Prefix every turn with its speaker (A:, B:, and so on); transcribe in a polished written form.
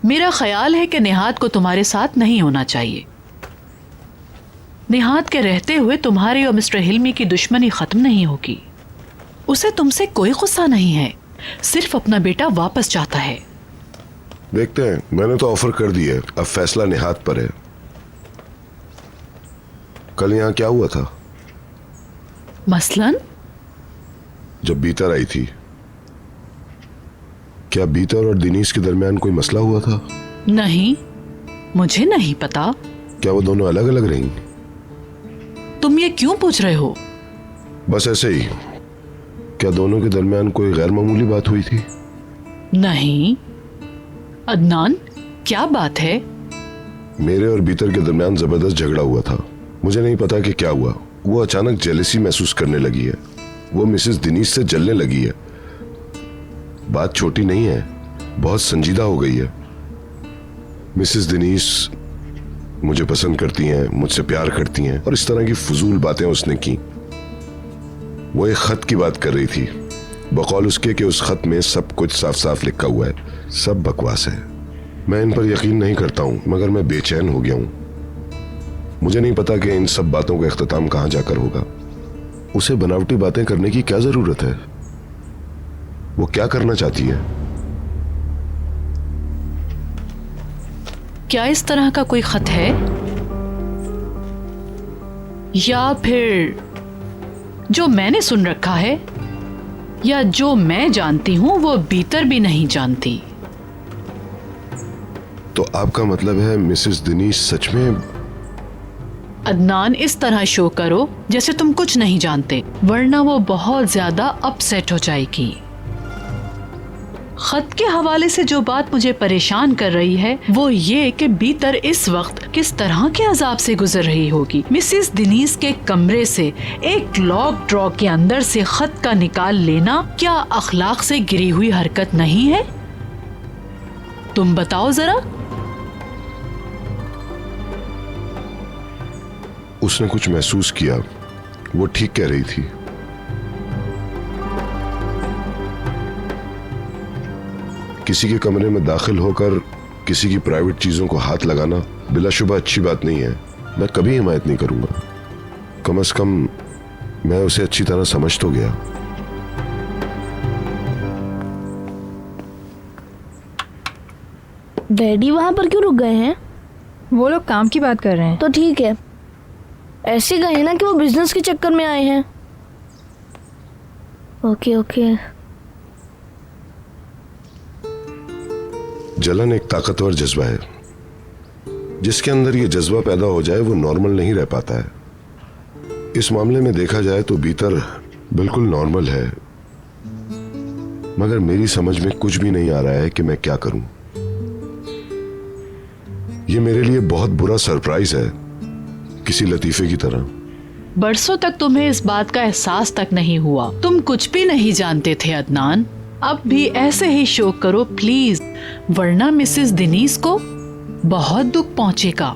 A: मेरा ख्याल है कि निहाद को तुम्हारे साथ नहीं होना चाहिए। निहाद के रहते हुए तुम्हारी और मिस्टर हिल्मी की दुश्मनी खत्म नहीं होगी। उसे तुमसे कोई गुस्सा नहीं है, सिर्फ अपना बेटा वापस चाहता है।
B: देखते हैं, मैंने तो ऑफर कर दी है, अब फैसला निहाद पर है। कल यहाँ क्या हुआ था?
A: मसलन?
B: जब बीतर आई थी, क्या बीतर और दिनीश के दरमियान कोई मसला हुआ था?
A: नहीं, मुझे नहीं पता।
B: क्या वो दोनों अलग अलग रहीं?
A: तुम ये क्यों पूछ रहे हो?
B: बस ऐसे ही। क्या दोनों के दरमियान कोई गैर मामूली बात हुई थी?
A: नहीं। अदनान, क्या बात है?
B: मेरे और बीतर के दरमियान जबरदस्त झगड़ा हुआ था। मुझे नहीं पता कि क्या हुआ। वो अचानक जेलसी महसूस करने लगी है। वो मिसेस दिनीश से जलने लगी है। बात छोटी नहीं है, बहुत संजीदा हो गई है। मिसेस दिनीश मुझे पसंद करती हैं, मुझसे प्यार करती हैं, और इस तरह की फजूल बातें उसने की। वो एक खत की बात कर रही थी, बकौल उसके कि उस खत में सब कुछ साफ साफ लिखा हुआ है। सब बकवास है। मैं इन पर यकीन नहीं करता हूं, मगर मैं बेचैन हो गया हूं। मुझे नहीं पता कि इन सब बातों का इख्तिताम कहां जाकर होगा। उसे बनावटी बातें करने की क्या जरूरत है? वो क्या करना चाहती है?
A: क्या इस तरह का कोई खत है, या फिर जो मैंने सुन रखा है, या जो मैं जानती हूं वो बीतर भी नहीं जानती?
B: तो आपका मतलब है मिसेस दिनीश सच में?
A: अदनान, इस तरह शो करो जैसे तुम कुछ नहीं जानते, वरना वो बहुत ज्यादा अपसेट हो जाएगी। खत के हवाले से जो बात मुझे परेशान कर रही है वो ये कि बीतर इस वक्त किस तरह के अजाब से गुजर रही होगी। मिसेस दिनीश के कमरे से एक लॉक ड्रॉ के अंदर से खत का निकाल लेना क्या अखलाक से गिरी हुई हरकत नहीं है? तुम बताओ जरा।
B: उसने कुछ महसूस किया, वो ठीक कह रही थी। किसी के कमरे में दाखिल होकर किसी की प्राइवेट चीजों को हाथ लगाना बिलाशुबा अच्छी बात नहीं है। मैं कभी हिमायत नहीं करूंगा। कम से कम मैं उसे अच्छी तरह समझ तो गया।
C: डैडी वहां पर क्यों रुक गए हैं?
D: वो लोग काम की बात कर रहे हैं।
C: तो ठीक है, ऐसे कहे ना कि वो बिजनेस के चक्कर में आए हैं। Okay okay.
B: जलन एक ताकतवर जज्बा है। जिसके अंदर ये जज्बा पैदा हो जाए वो नॉर्मल नहीं रह पाता है। इस मामले में देखा जाए तो बीतर बिल्कुल नॉर्मल है, मगर मेरी समझ में कुछ भी नहीं आ रहा है कि मैं क्या करूं। ये मेरे लिए बहुत बुरा सरप्राइज है, किसी लतीफे की तरह।
A: बरसों तक तुम्हें इस बात का एहसास तक नहीं हुआ। तुम कुछ भी नहीं जानते थे अदनान। अब भी ऐसे ही शो करो प्लीज, वरना मिसेस दिनीश को बहुत दुख पहुंचेगा।